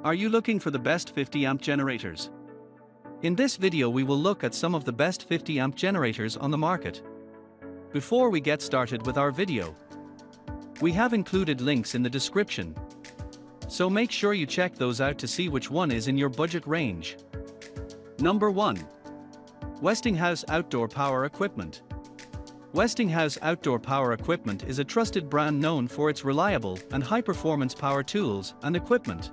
Are you looking for the best 50 amp generators? In this video we will look at some of the best 50 amp generators on the market. Before we get started with our video, we have included links in the description, so make sure you check those out to see which one is in your budget range. Number 1. Westinghouse Outdoor Power Equipment. Westinghouse Outdoor Power Equipment is a trusted brand known for its reliable and high-performance power tools and equipment.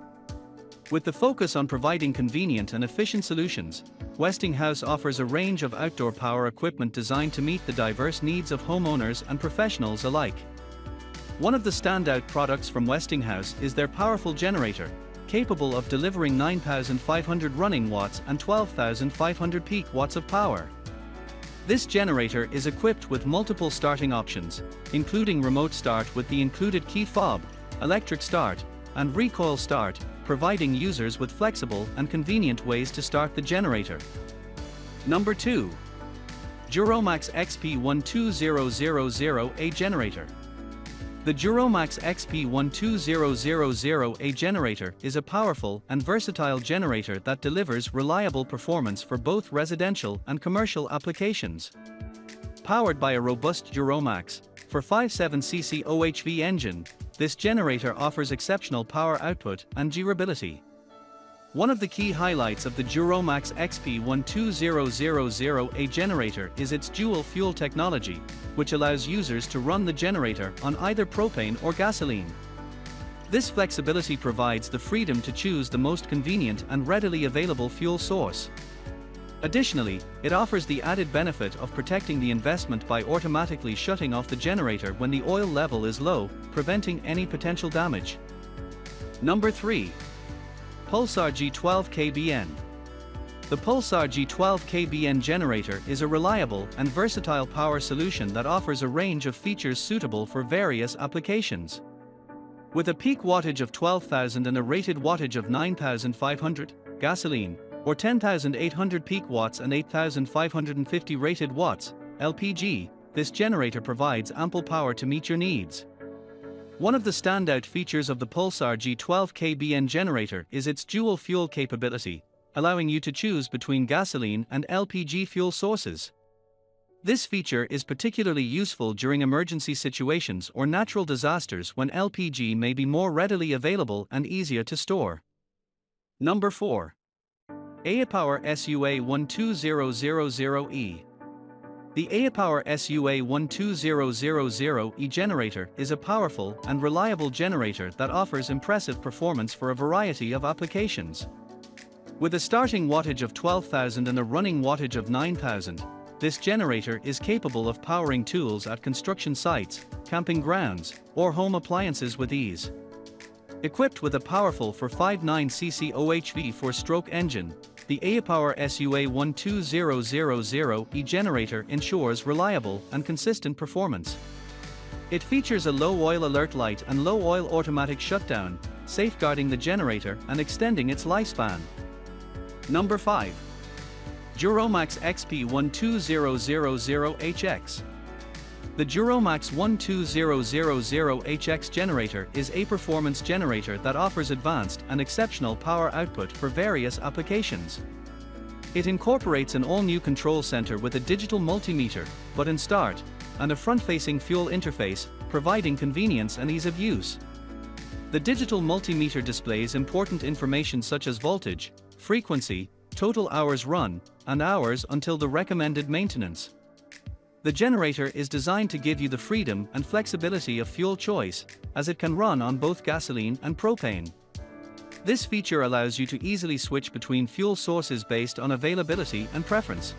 With the focus on providing convenient and efficient solutions, Westinghouse offers a range of outdoor power equipment designed to meet the diverse needs of homeowners and professionals alike. One of the standout products from Westinghouse is their powerful generator, capable of delivering 9,500 running watts and 12,500 peak watts of power. This generator is equipped with multiple starting options, including remote start with the included key fob, electric start, and recoil start, providing users with flexible and convenient ways to start the generator. Number 2. DuroMax XP12000A generator. The DuroMax XP12000A generator is a powerful and versatile generator that delivers reliable performance for both residential and commercial applications. Powered by a robust DuroMax 457cc OHV engine, this generator offers exceptional power output and durability. One of the key highlights of the DuroMax XP12000A generator is its dual fuel technology, which allows users to run the generator on either propane or gasoline. This flexibility provides the freedom to choose the most convenient and readily available fuel source. Additionally, it offers the added benefit of protecting the investment by automatically shutting off the generator when the oil level is low, preventing any potential damage. Number 3. Pulsar G12KBN. The Pulsar G12KBN generator is a reliable and versatile power solution that offers a range of features suitable for various applications. With a peak wattage of 12,000 and a rated wattage of 9,500, gasoline, or 10,800 peak watts and 8,550 rated watts, LPG, this generator provides ample power to meet your needs. One of the standout features of the Pulsar G12KBN generator is its dual fuel capability, allowing you to choose between gasoline and LPG fuel sources. This feature is particularly useful during emergency situations or natural disasters when LPG may be more readily available and easier to store. Number 4. A-iPower SUA12000E. The A-iPower SUA12000E generator is a powerful and reliable generator that offers impressive performance for a variety of applications. With a starting wattage of 12,000 and a running wattage of 9,000, this generator is capable of powering tools at construction sites, camping grounds, or home appliances with ease. Equipped with a powerful 459cc OHV 4-stroke engine, the A-iPower SUA12000E generator ensures reliable and consistent performance. It features a low oil alert light and low oil automatic shutdown, safeguarding the generator and extending its lifespan. Number 5. DuroMax XP12000HX. The DuroMax 12000HX generator is a performance generator that offers advanced and exceptional power output for various applications. It incorporates an all-new control center with a digital multimeter, button start, and a front-facing fuel interface, providing convenience and ease of use. The digital multimeter displays important information such as voltage, frequency, total hours run, and hours until the recommended maintenance. The generator is designed to give you the freedom and flexibility of fuel choice, as it can run on both gasoline and propane. This feature allows you to easily switch between fuel sources based on availability and preference.